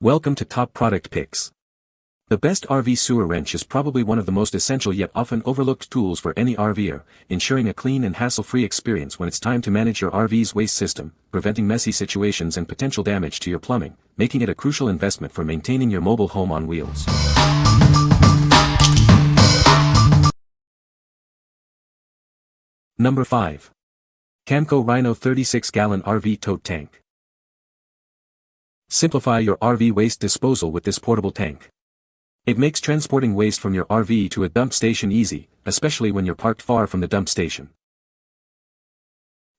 Welcome to Top Product Picks. The best RV sewer wrench is probably one of the most essential yet often overlooked tools for any RVer, ensuring a clean and hassle-free experience when it's time to manage your RV's waste system, preventing messy situations and potential damage to your plumbing, making it a crucial investment for maintaining your mobile home on wheels. Number 5. Camco Rhino 36-gallon RV Tote Tank. Simplify your RV waste disposal with this portable tank. It makes transporting waste from your RV to a dump station easy, especially when you're parked far from the dump station.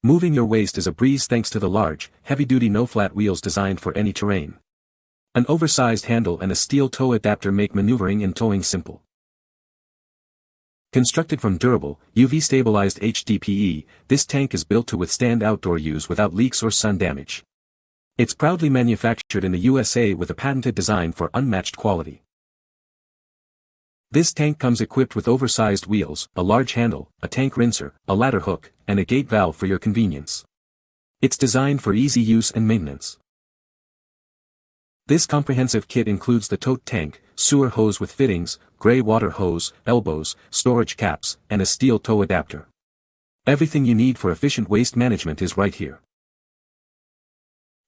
Moving your waste is a breeze thanks to the large, heavy-duty no-flat wheels designed for any terrain. An oversized handle and a steel tow adapter make maneuvering and towing simple. Constructed from durable, UV-stabilized HDPE, this tank is built to withstand outdoor use without leaks or sun damage. It's proudly manufactured in the USA with a patented design for unmatched quality. This tank comes equipped with oversized wheels, a large handle, a tank rinser, a ladder hook, and a gate valve for your convenience. It's designed for easy use and maintenance. This comprehensive kit includes the tote tank, sewer hose with fittings, gray water hose, elbows, storage caps, and a steel tow adapter. Everything you need for efficient waste management is right here.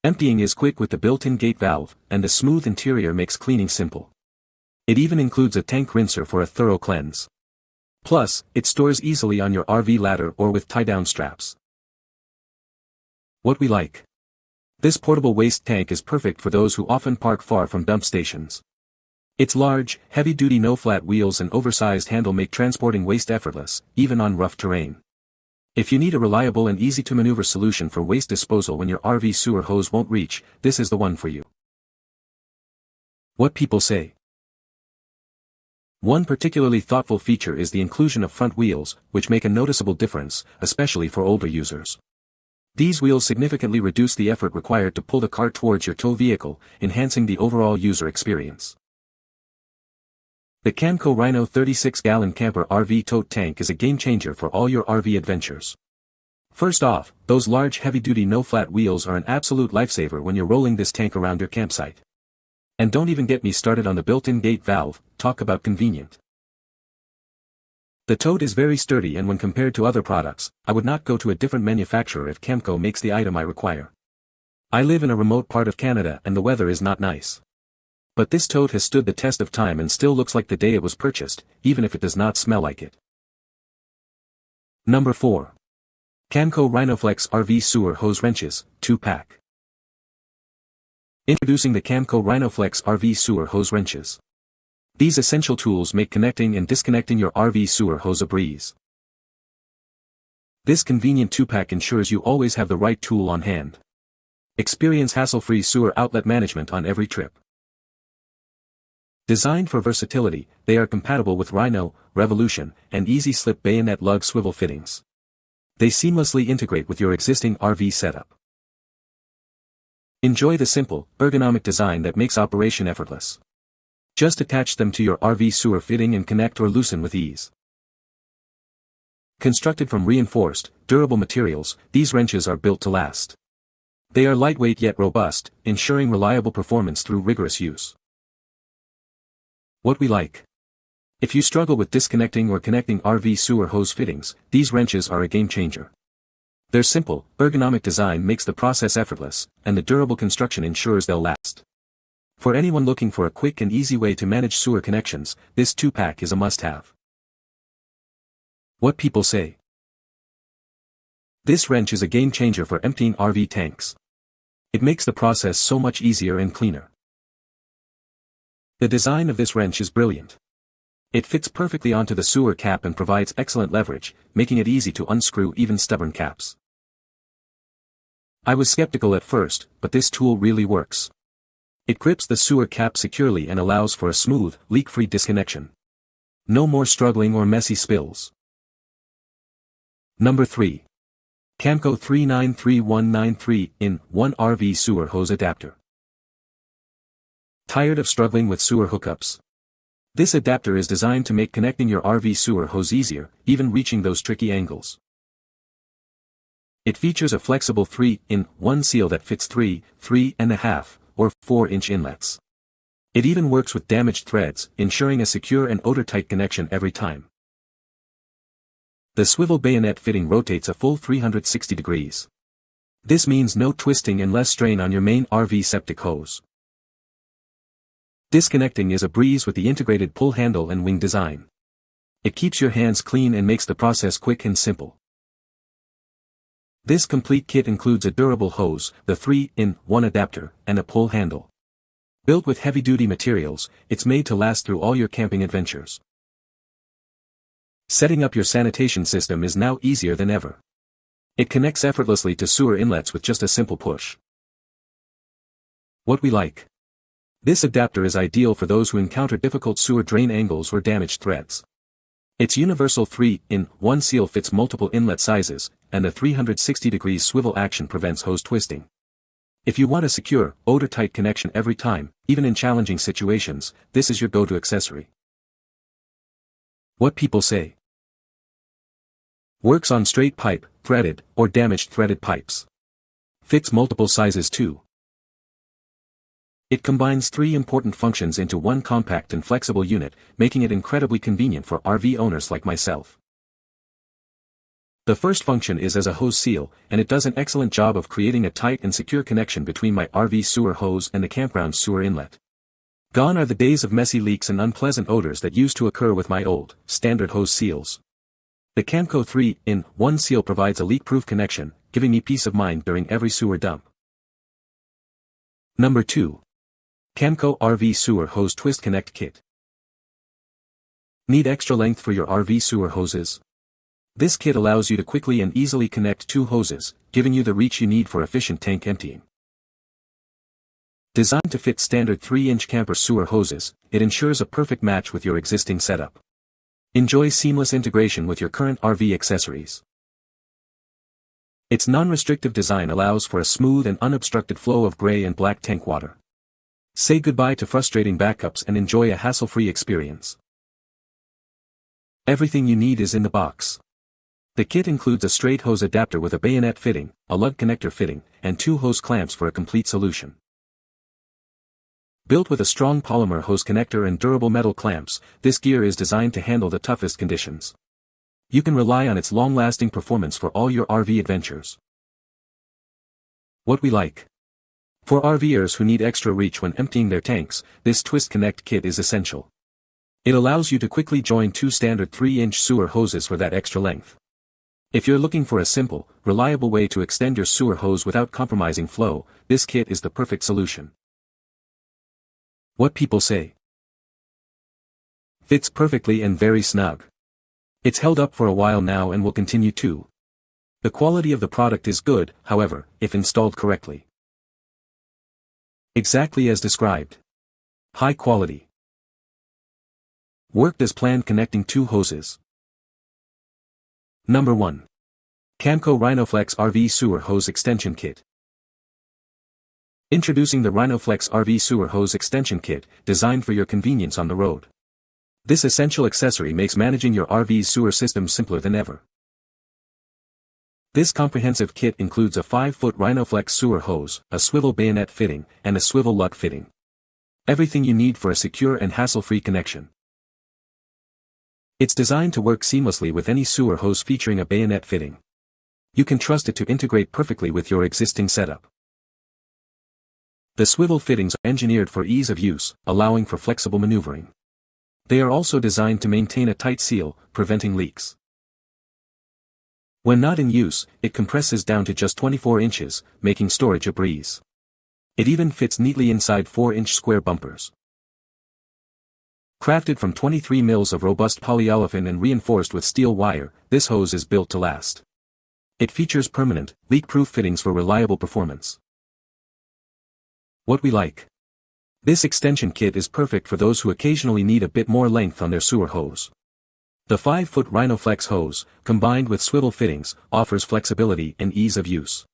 Emptying is quick with the built-in gate valve, and the smooth interior makes cleaning simple. It even includes a tank rinser for a thorough cleanse. Plus, it stores easily on your RV ladder or with tie-down straps. What we like. This portable waste tank is perfect for those who often park far from dump stations. Its large, heavy-duty no-flat wheels and oversized handle make transporting waste effortless, even on rough terrain. If you need a reliable and easy-to-maneuver solution for waste disposal when your RV sewer hose won't reach, this is the one for you. What people say. One particularly thoughtful feature is the inclusion of front wheels, which make a noticeable difference, especially for older users. These wheels significantly reduce the effort required to pull the cart towards your tow vehicle, enhancing the overall user experience. The Camco Rhino 36-gallon camper RV tote tank is a game-changer for all your RV adventures. First off, those large heavy-duty no-flat wheels are an absolute lifesaver when you're rolling this tank around your campsite. And don't even get me started on the built-in gate valve, talk about convenient. The tote is very sturdy, and when compared to other products, I would not go to a different manufacturer if Camco makes the item I require. I live in a remote part of Canada and the weather is not nice. But this tote has stood the test of time and still looks like the day it was purchased, even if it does not smell like it. Number 4. Camco RhinoFLEX RV Sewer Hose Wrenches, 2-pack. Introducing the Camco RhinoFLEX RV Sewer Hose Wrenches. These essential tools make connecting and disconnecting your RV sewer hose a breeze. This convenient 2-pack ensures you always have the right tool on hand. Experience hassle-free sewer outlet management on every trip. Designed for versatility, they are compatible with Rhino, Revolution, and Easy Slip bayonet lug swivel fittings. They seamlessly integrate with your existing RV setup. Enjoy the simple, ergonomic design that makes operation effortless. Just attach them to your RV sewer fitting and connect or loosen with ease. Constructed from reinforced, durable materials, these wrenches are built to last. They are lightweight yet robust, ensuring reliable performance through rigorous use. What we like. If you struggle with disconnecting or connecting RV sewer hose fittings, these wrenches are a game-changer. Their simple, ergonomic design makes the process effortless, and the durable construction ensures they'll last. For anyone looking for a quick and easy way to manage sewer connections, this 2-pack is a must-have. What people say. This wrench is a game-changer for emptying RV tanks. It makes the process so much easier and cleaner. The design of this wrench is brilliant. It fits perfectly onto the sewer cap and provides excellent leverage, making it easy to unscrew even stubborn caps. I was skeptical at first, but this tool really works. It grips the sewer cap securely and allows for a smooth, leak-free disconnection. No more struggling or messy spills. Number 3. Camco 393193 in 1 RV Sewer Hose Adapter. Tired of struggling with sewer hookups? This adapter is designed to make connecting your RV sewer hose easier, even reaching those tricky angles. It features a flexible 3-in-1 seal that fits 3, 3.5, or 4-inch inlets. It even works with damaged threads, ensuring a secure and odor-tight connection every time. The swivel bayonet fitting rotates a full 360 degrees. This means no twisting and less strain on your main RV septic hose. Disconnecting is a breeze with the integrated pull handle and wing design. It keeps your hands clean and makes the process quick and simple. This complete kit includes a durable hose, the 3-in-1 adapter, and a pull handle. Built with heavy-duty materials, it's made to last through all your camping adventures. Setting up your sanitation system is now easier than ever. It connects effortlessly to sewer inlets with just a simple push. What we like. This adapter is ideal for those who encounter difficult sewer drain angles or damaged threads. Its universal 3-in-1 seal fits multiple inlet sizes, and the 360-degree swivel action prevents hose twisting. If you want a secure, odor-tight connection every time, even in challenging situations, this is your go-to accessory. What people say. Works on straight pipe, threaded, or damaged threaded pipes. Fits multiple sizes too. It combines 3 important functions into one compact and flexible unit, making it incredibly convenient for RV owners like myself. The first function is as a hose seal, and it does an excellent job of creating a tight and secure connection between my RV sewer hose and the campground sewer inlet. Gone are the days of messy leaks and unpleasant odors that used to occur with my old, standard hose seals. The Camco 3-in-1 seal provides a leak-proof connection, giving me peace of mind during every sewer dump. Number 2. Camco RV Sewer Hose Twist Connect Kit. Need extra length for your RV sewer hoses? This kit allows you to quickly and easily connect 2 hoses, giving you the reach you need for efficient tank emptying. Designed to fit standard 3-inch camper sewer hoses, it ensures a perfect match with your existing setup. Enjoy seamless integration with your current RV accessories. Its non-restrictive design allows for a smooth and unobstructed flow of gray and black tank water. Say goodbye to frustrating backups and enjoy a hassle-free experience. Everything you need is in the box. The kit includes a straight hose adapter with a bayonet fitting, a lug connector fitting, and 2 hose clamps for a complete solution. Built with a strong polymer hose connector and durable metal clamps, this gear is designed to handle the toughest conditions. You can rely on its long-lasting performance for all your RV adventures. What we like. For RVers who need extra reach when emptying their tanks, this Twist Connect kit is essential. It allows you to quickly join 2 standard 3-inch sewer hoses for that extra length. If you're looking for a simple, reliable way to extend your sewer hose without compromising flow, this kit is the perfect solution. What people say. Fits perfectly and very snug. It's held up for a while now and will continue to. The quality of the product is good, however, if installed correctly. Exactly as described. High quality. Worked as planned connecting 2 hoses. Number 1. Camco RhinoFLEX RV Sewer Hose Extension Kit. Introducing the RhinoFLEX RV Sewer Hose Extension Kit, designed for your convenience on the road. This essential accessory makes managing your RV's sewer system simpler than ever. This comprehensive kit includes a 5-foot RhinoFLEX sewer hose, a swivel bayonet fitting, and a swivel lug fitting. Everything you need for a secure and hassle-free connection. It's designed to work seamlessly with any sewer hose featuring a bayonet fitting. You can trust it to integrate perfectly with your existing setup. The swivel fittings are engineered for ease of use, allowing for flexible maneuvering. They are also designed to maintain a tight seal, preventing leaks. When not in use, it compresses down to just 24 inches, making storage a breeze. It even fits neatly inside 4-inch square bumpers. Crafted from 23 mils of robust polyolefin and reinforced with steel wire, this hose is built to last. It features permanent, leak-proof fittings for reliable performance. What we like. This extension kit is perfect for those who occasionally need a bit more length on their sewer hose. The 5-foot RhinoFLEX hose, combined with swivel fittings, offers flexibility and ease of use.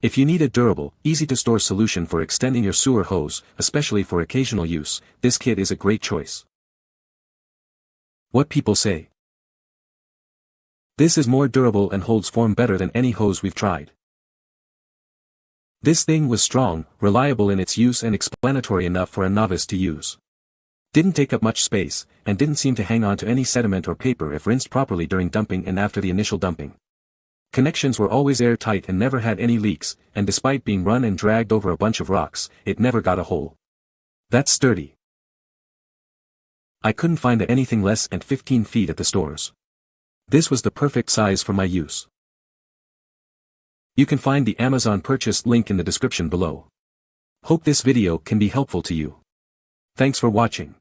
If you need a durable, easy-to-store solution for extending your sewer hose, especially for occasional use, this kit is a great choice. What people say. This is more durable and holds form better than any hose we've tried. This thing was strong, reliable in its use and explanatory enough for a novice to use. Didn't take up much space, and didn't seem to hang on to any sediment or paper if rinsed properly during dumping and after the initial dumping. Connections were always airtight and never had any leaks, and despite being run and dragged over a bunch of rocks, it never got a hole. That's sturdy. I couldn't find anything less than 15 feet at the stores. This was the perfect size for my use. You can find the Amazon purchase link in the description below. Hope this video can be helpful to you. Thanks for watching.